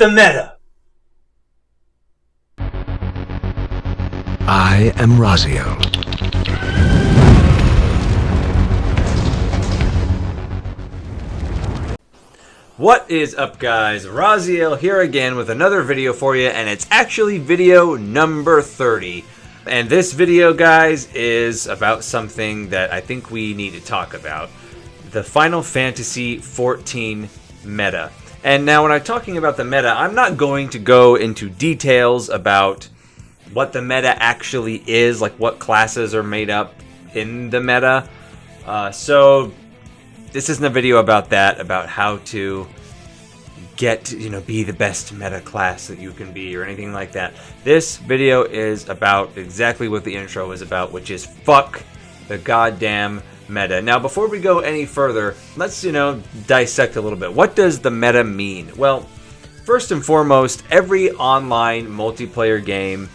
the meta! I am Raziel. What is up, guys? Raziel here again with another video for you, and it's actually video number 30. And this video, guys, is about something that I think we need to talk about. The Final Fantasy XIV meta. And now when I'm talking about the meta, I'm not going to go into details about what the meta actually is, like what classes are made up in the meta. So this isn't a video about that, about how to get, be the best meta class that you can be or anything like that. This video is about exactly what the intro is about, which is fuck the goddamn meta. Now, before we go any further, let's, dissect a little bit. What does the meta mean? Well, first and foremost, every online multiplayer game,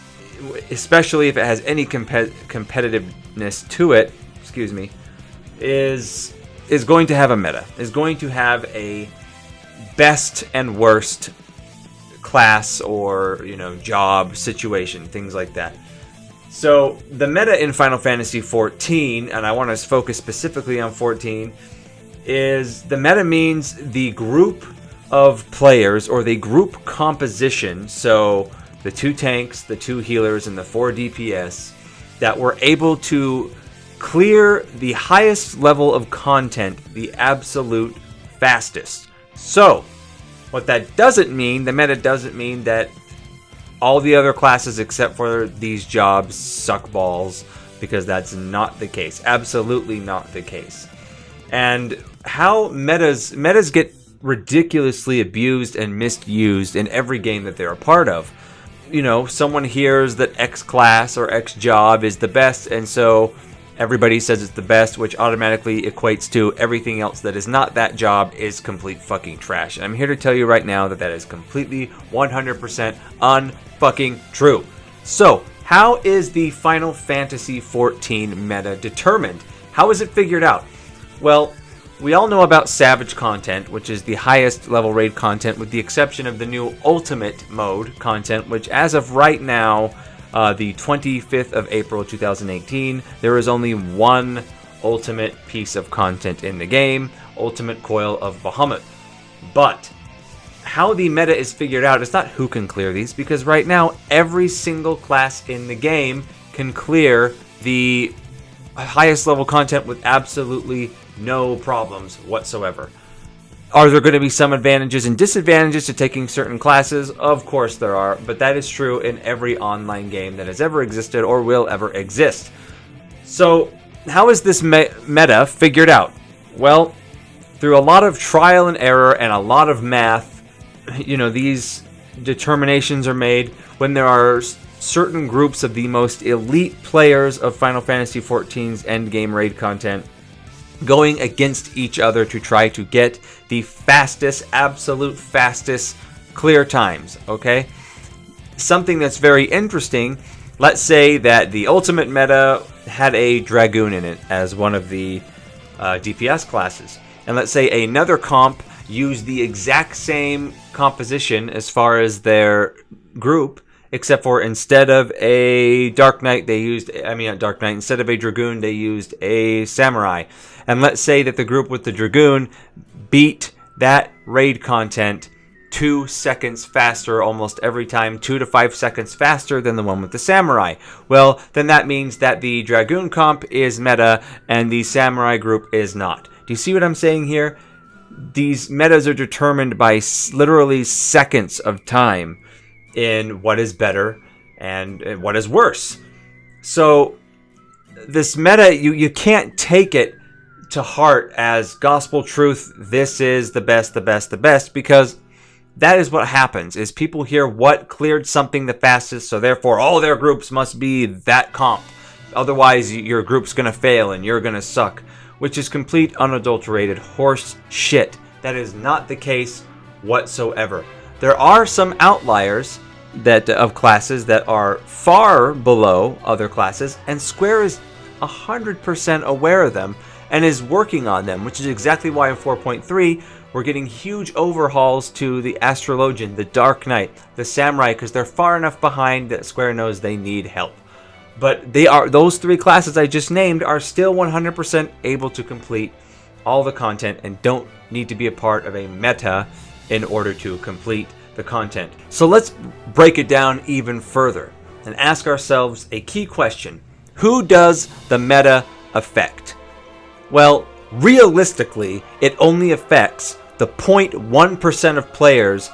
especially if it has any competitiveness to it, is going to have a meta. Is going to have a best and worst class or, job situation, things like that. So the meta in Final Fantasy XIV, and I want to focus specifically on 14, is the meta means the group of players or the group composition. So the 2 tanks, the 2 healers, and the 4 DPS that were able to clear the highest level of content the absolute fastest. So, what that doesn't mean, the meta doesn't mean that all the other classes except for these jobs suck balls, because that's not the case. Absolutely not the case. And how metas get ridiculously abused and misused in every game that they're a part of. Someone hears that X class or X job is the best, and so everybody says it's the best, which automatically equates to everything else that is not that job is complete fucking trash. And I'm here to tell you right now that that is completely 100% unfucking true. So, how is the Final Fantasy XIV meta determined? How is it figured out? Well, we all know about Savage content, which is the highest level raid content, with the exception of the new Ultimate mode content, which as of right now, the 25th of April 2018, there is only one Ultimate piece of content in the game, Ultimate Coil of Bahamut. But how the meta is figured out is not who can clear these, because right now every single class in the game can clear the highest level content with absolutely no problems whatsoever. Are there going to be some advantages and disadvantages to taking certain classes? Of course there are, but that is true in every online game that has ever existed or will ever exist. So, how is this meta figured out? Well, through a lot of trial and error and a lot of math, these determinations are made when there are certain groups of the most elite players of Final Fantasy XIV's endgame raid content going against each other to try to get the fastest, absolute fastest clear times, okay? Something that's very interesting, let's say that the Ultimate meta had a Dragoon in it as one of the DPS classes. And let's say another comp used the exact same composition as far as their group, except for instead of a Dark Knight, instead of a Dragoon, they used a Samurai. And let's say that the group with the Dragoon beat that raid content 2 seconds faster almost every time, 2 to 5 seconds faster than the one with the Samurai. Well, then that means that the Dragoon comp is meta and the Samurai group is not. Do you see what I'm saying here? These metas are determined by literally seconds of time in what is better and what is worse. So this meta, you can't take it to heart as gospel truth. This is the best, because that is what happens, is people hear what cleared something the fastest, so therefore all their groups must be that comp. Otherwise your group's gonna fail and you're gonna suck, which is complete unadulterated horse shit. That is not the case whatsoever. There are some outliers of classes that are far below other classes, and Square is 100% aware of them and is working on them, which is exactly why in 4.3 We're getting huge overhauls to the Astrologian, the Dark Knight, the Samurai, because they're far enough behind that Square knows they need help. But those 3 classes I just named are still 100% able to complete all the content and don't need to be a part of a meta in order to complete the content. So let's break it down even further and ask ourselves a key question. Who does the meta affect? Well, realistically, it only affects the 0.1% of players,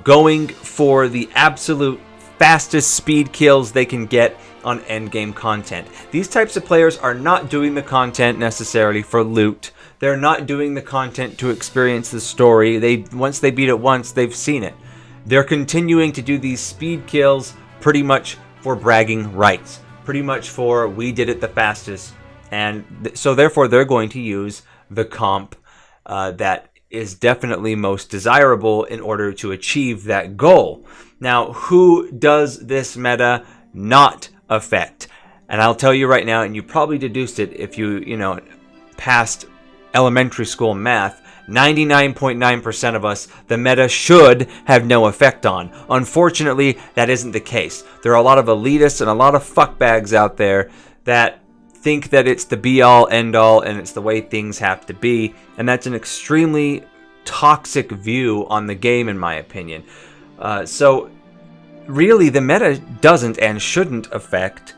going for the absolute fastest speed kills they can get on endgame content. These types of players are not doing the content necessarily for loot. They're not doing the content to experience the story. Once they beat it once, they've seen it. They're continuing to do these speed kills pretty much for bragging rights. Pretty much for we did it the fastest. And so therefore they're going to use the comp that is definitely most desirable in order to achieve that goal. Now, who does this meta not affect? And I'll tell you right now, and you probably deduced it if you passed elementary school math, 99.9% of us, the meta should have no effect on. Unfortunately, that isn't the case. There are a lot of elitists and a lot of fuckbags out there that think that it's the be-all, end-all, and it's the way things have to be. And that's an extremely toxic view on the game, in my opinion. So, really, the meta doesn't and shouldn't affect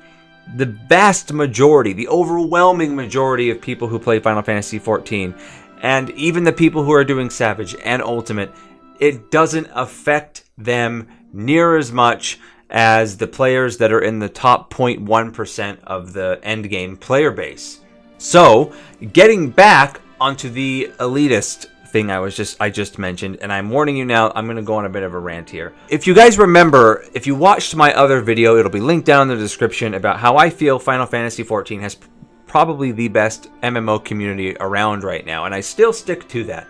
the vast majority, the overwhelming majority of people who play Final Fantasy XIV. And even the people who are doing Savage and Ultimate, it doesn't affect them near as much as the players that are in the top 0.1% of the endgame player base. So, getting back onto the elitist thing I just mentioned, and I'm warning you now, I'm going to go on a bit of a rant here. If you guys remember, if you watched my other video, it'll be linked down in the description about how I feel Final Fantasy XIV has probably the best MMO community around right now, and I still stick to that.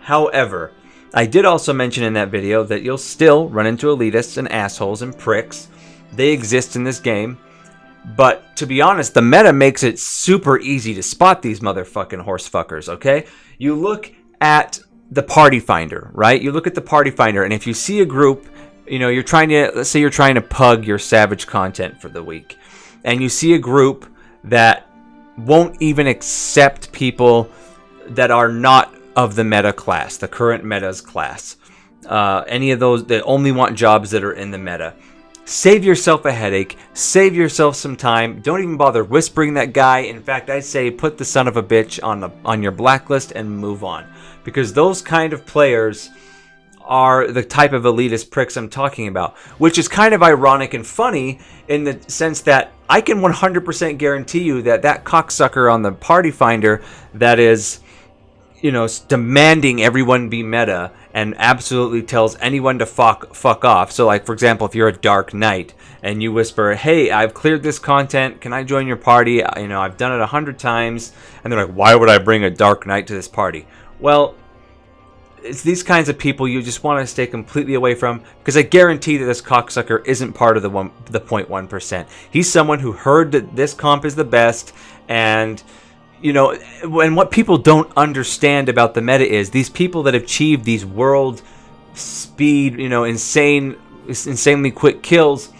However, I did also mention in that video that you'll still run into elitists and assholes and pricks. They exist in this game, but to be honest, the meta makes it super easy to spot these motherfucking horsefuckers, okay? You look at the party finder, right? You look at the party finder, and if you see a group, let's say you're trying to pug your Savage content for the week, and you see a group that won't even accept people that are not of the meta class, the current meta's class. Any of those that only want jobs that are in the meta. Save yourself a headache. Save yourself some time. Don't even bother whispering that guy. In fact, I'd say put the son of a bitch on your blacklist and move on. Because those kind of players are the type of elitist pricks I'm talking about. Which is kind of ironic and funny in the sense that I can 100% guarantee you that cocksucker on the party finder that is, demanding everyone be meta and absolutely tells anyone to fuck off. So, like, for example, if you're a Dark Knight and you whisper, hey, I've cleared this content, can I join your party? I've done it 100 times. And they're like, why would I bring a Dark Knight to this party? Well, it's these kinds of people you just want to stay completely away from, because I guarantee that this cocksucker isn't part of the 0.1%. He's someone who heard that this comp is the best, and and what people don't understand about the meta is these people that achieve these world speed, insanely quick kills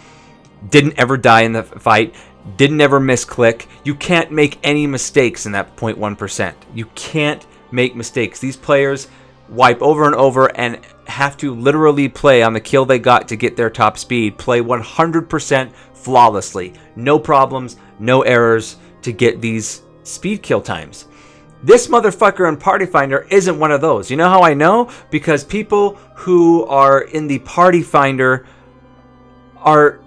didn't ever die in the fight, didn't ever misclick. You can't make any mistakes in that 0.1%. You can't make mistakes. These players wipe over and over and have to literally play on the kill they got to get their top speed, play 100% flawlessly. No problems, no errors to get these speed kill times. This motherfucker in Party Finder isn't one of those. You know how I know? Because people who are in the Party Finder are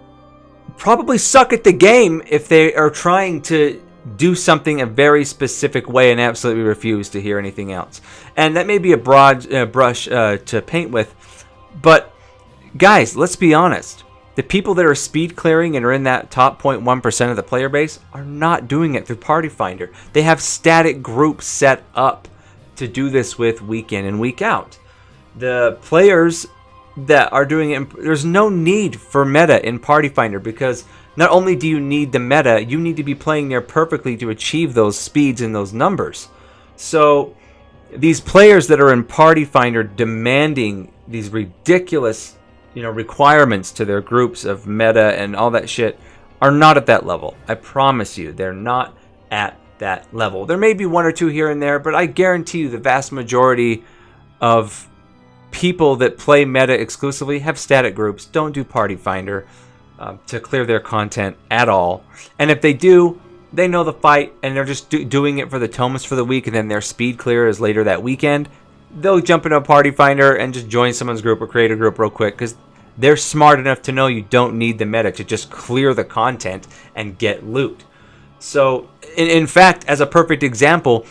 probably suck at the game if they are trying to do something a very specific way and absolutely refuse to hear anything else. And that may be a broad brush to paint with, but guys, let's be honest. The people that are speed clearing and are in that top 0.1% of the player base are not doing it through Party Finder. They have static groups set up to do this with week in and week out. The players that are doing it, there's no need for meta in Party Finder, because not only do you need the meta, you need to be playing there perfectly to achieve those speeds and those numbers. So These players that are in Party Finder demanding these ridiculous, requirements to their groups of meta and all that shit are not at that level. I promise you, they're not at that level. There may be one or two here and there, but I guarantee you the vast majority of people that play meta exclusively have static groups, don't do Party Finder to clear their content at all. And if they do, they know the fight and they're just doing it for the tomes for the week, and then their speed clear is later that weekend. They'll jump into a Party Finder and just join someone's group or create a group real quick because they're smart enough to know you don't need the meta to just clear the content and get loot. So, in fact, as a perfect example,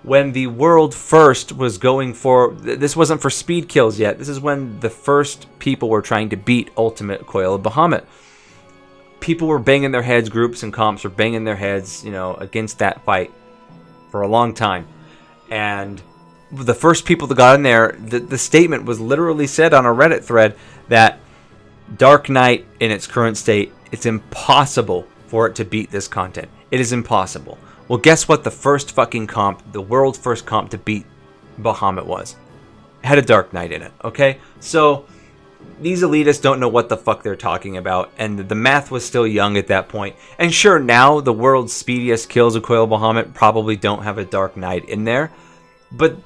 when the world first was going for... This wasn't for speed kills yet. This is when the first people were trying to beat Ultimate Coil of Bahamut. People were banging their heads, groups and comps were banging their heads, against that fight for a long time. And the first people that got in there, the statement was literally said on a Reddit thread that Dark Knight in its current state, it's impossible for it to beat this content. It is impossible. Well, guess what the first fucking comp, the world's first comp to beat Bahamut was? It had a Dark Knight in it, okay? So, these elitists don't know what the fuck they're talking about, and the math was still young at that point. And sure, now the world's speediest kills of Coil of Bahamut probably don't have a Dark Knight in there, but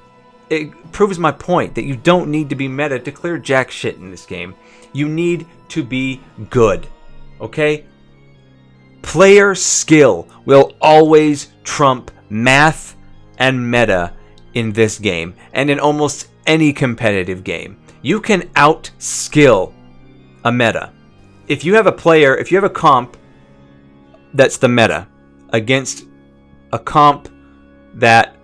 it proves my point that you don't need to be meta to clear jack shit in this game. You need to be good, okay? Player skill will always trump math and meta in this game and in almost any competitive game. You can out-skill a meta. If you have a comp that's the meta against a comp that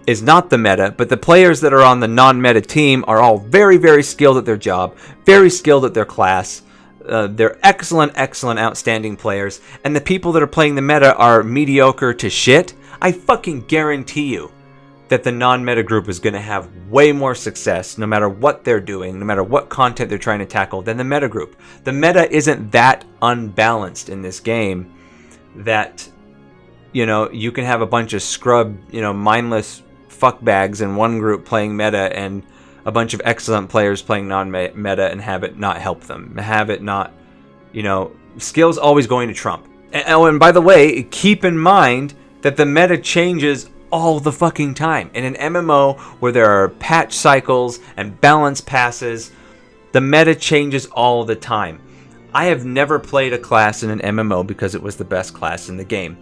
is not the meta, but the players that are on the non-meta team are all very, very skilled at their job, very skilled at their class. They're excellent, outstanding players, and the people that are playing the meta are mediocre to shit. I fucking guarantee you that the non-meta group is going to have way more success no matter what they're doing, no matter what content they're trying to tackle, than the meta group. The meta isn't that unbalanced in this game that, you can have a bunch of scrub, mindless fuckbags in one group playing meta and a bunch of excellent players playing non-meta and have it not help them. Have it not, skill's always going to trump. And by the way, keep in mind that the meta changes all the fucking time. In an MMO where there are patch cycles and balance passes, the meta changes all the time. I have never played a class in an MMO because it was the best class in the game.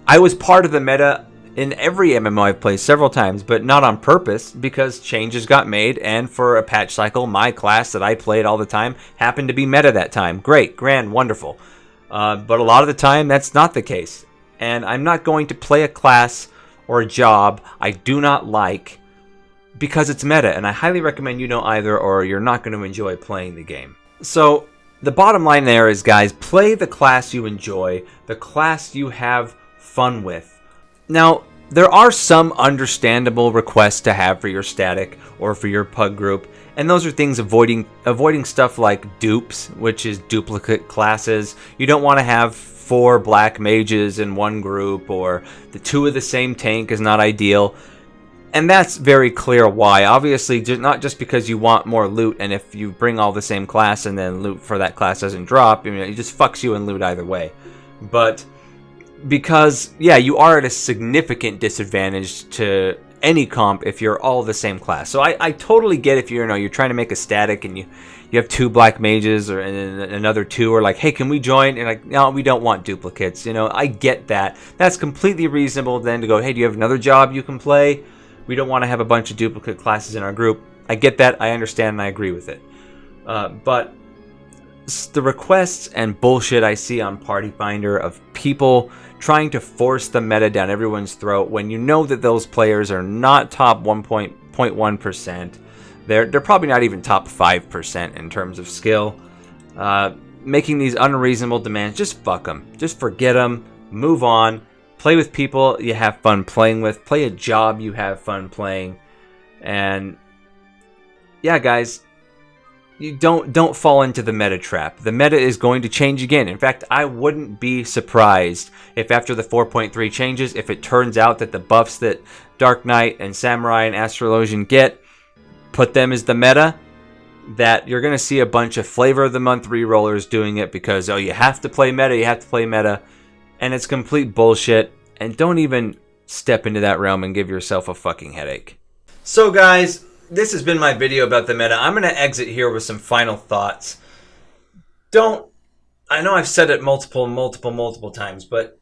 I was part of the meta in every MMO I've played several times, but not on purpose, because changes got made, and for a patch cycle, my class that I played all the time happened to be meta that time. Great, grand, wonderful. But a lot of the time, that's not the case. And I'm not going to play a class or a job I do not like because it's meta, and I highly recommend you don't either, or you're not going to enjoy playing the game. So, the bottom line there is, guys, play the class you enjoy, the class you have fun with. Now, there are some understandable requests to have for your static or for your pug group, and those are things avoiding stuff like dupes, which is duplicate classes. You don't want to have 4 black mages in one group, or the 2 of the same tank is not ideal. And that's very clear why. Obviously, not just because you want more loot, and if you bring all the same class and then loot for that class doesn't drop, it just fucks you in loot either way. But because, yeah, you are at a significant disadvantage to any comp if you're all the same class. So I totally get if you're trying to make a static and you have 2 black mages and another 2 are like, hey, can we join? And like, no, we don't want duplicates. I get that. That's completely reasonable then to go, hey, do you have another job you can play? We don't want to have a bunch of duplicate classes in our group. I get that. I understand and I agree with it. But the requests and bullshit I see on Party Finder of people trying to force the meta down everyone's throat when you know that those players are not top 1.1%. They're probably not even top 5% in terms of skill. Making these unreasonable demands, just fuck them. Just forget them. Move on. Play with people you have fun playing with. Play a job you have fun playing. And yeah, guys, you don't fall into the meta trap. The meta is going to change again. In fact, I wouldn't be surprised if after the 4.3 changes, if it turns out that the buffs that Dark Knight and Samurai and Astrologian get, put them as the meta, that you're going to see a bunch of flavor of the month rerollers doing it because, oh, you have to play meta, and it's complete bullshit. And don't even step into that realm and give yourself a fucking headache. So guys, this has been my video about the meta. I'm going to exit here with some final thoughts. I know I've said it multiple times, but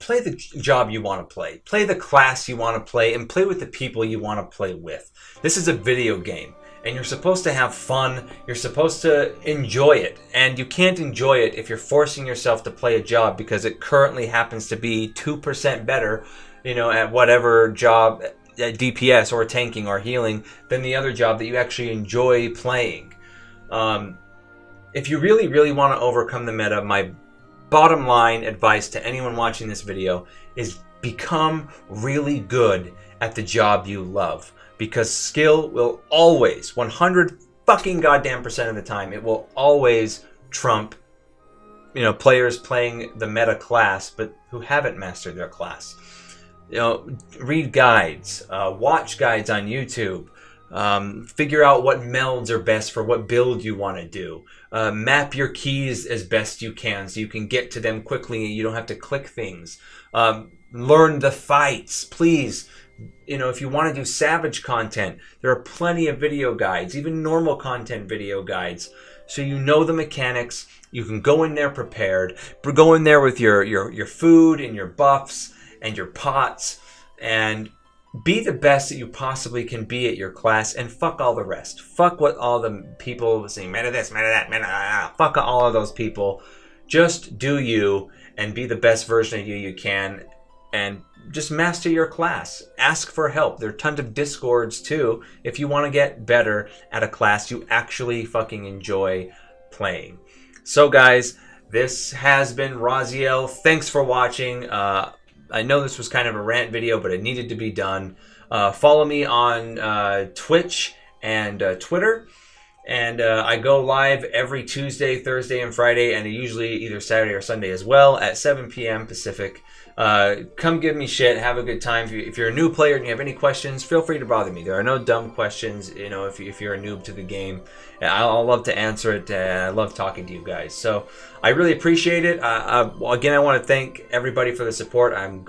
play the job you want to play. Play the class you want to play, and play with the people you want to play with. This is a video game, and you're supposed to have fun. You're supposed to enjoy it, and you can't enjoy it if you're forcing yourself to play a job because it currently happens to be 2% better, at whatever job, DPS or tanking or healing, than the other job that you actually enjoy playing. If you really want to overcome the meta, my bottom line advice to anyone watching this video is become really good at the job you love, because skill will always, 100 fucking goddamn % of the time, it will always trump players playing the meta class but who haven't mastered their class. Read guides, watch guides on YouTube, figure out what melds are best for what build you want to do. Map your keys as best you can so you can get to them quickly and you don't have to click things. Learn the fights, please. If you want to do savage content, there are plenty of video guides, even normal content video guides. So you know the mechanics, you can go in there prepared, go in there with your food and your buffs and your pots, and be the best that you possibly can be at your class, and fuck all the rest. Fuck what all the people saying, meta this, meta that, meta, fuck all of those people. Just do you, and be the best version of you can, and just master your class. Ask for help. There are tons of Discords too, if you want to get better at a class you actually fucking enjoy playing. So guys, this has been Raziel. Thanks for watching. I know this was kind of a rant video, but it needed to be done. Follow me on Twitch and Twitter. And I go live every Tuesday, Thursday, and Friday, and usually either Saturday or Sunday as well at 7 p.m. Pacific. Come give me shit. Have a good time. If you're a new player and you have any questions, feel free to bother me. There are no dumb questions, if you're a noob to the game. I'll love to answer it. I love talking to you guys. So I really appreciate it. Again, I want to thank everybody for the support. I'm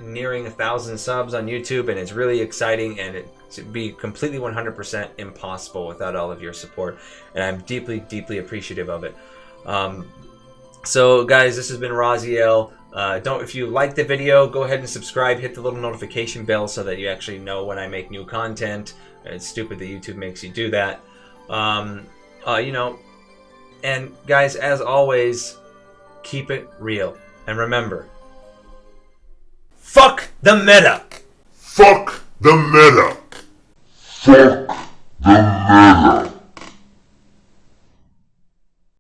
nearing 1,000 subs on YouTube, and it's really exciting, and it'd be completely 100% impossible without all of your support. And I'm deeply appreciative of it. So guys, this has been Raziel. If you like the video, go ahead and subscribe, hit the little notification bell so that you actually know when I make new content. It's stupid that YouTube makes you do that. And guys, as always, keep it real. And remember, fuck the meta! Fuck the meta! Fuck the meta!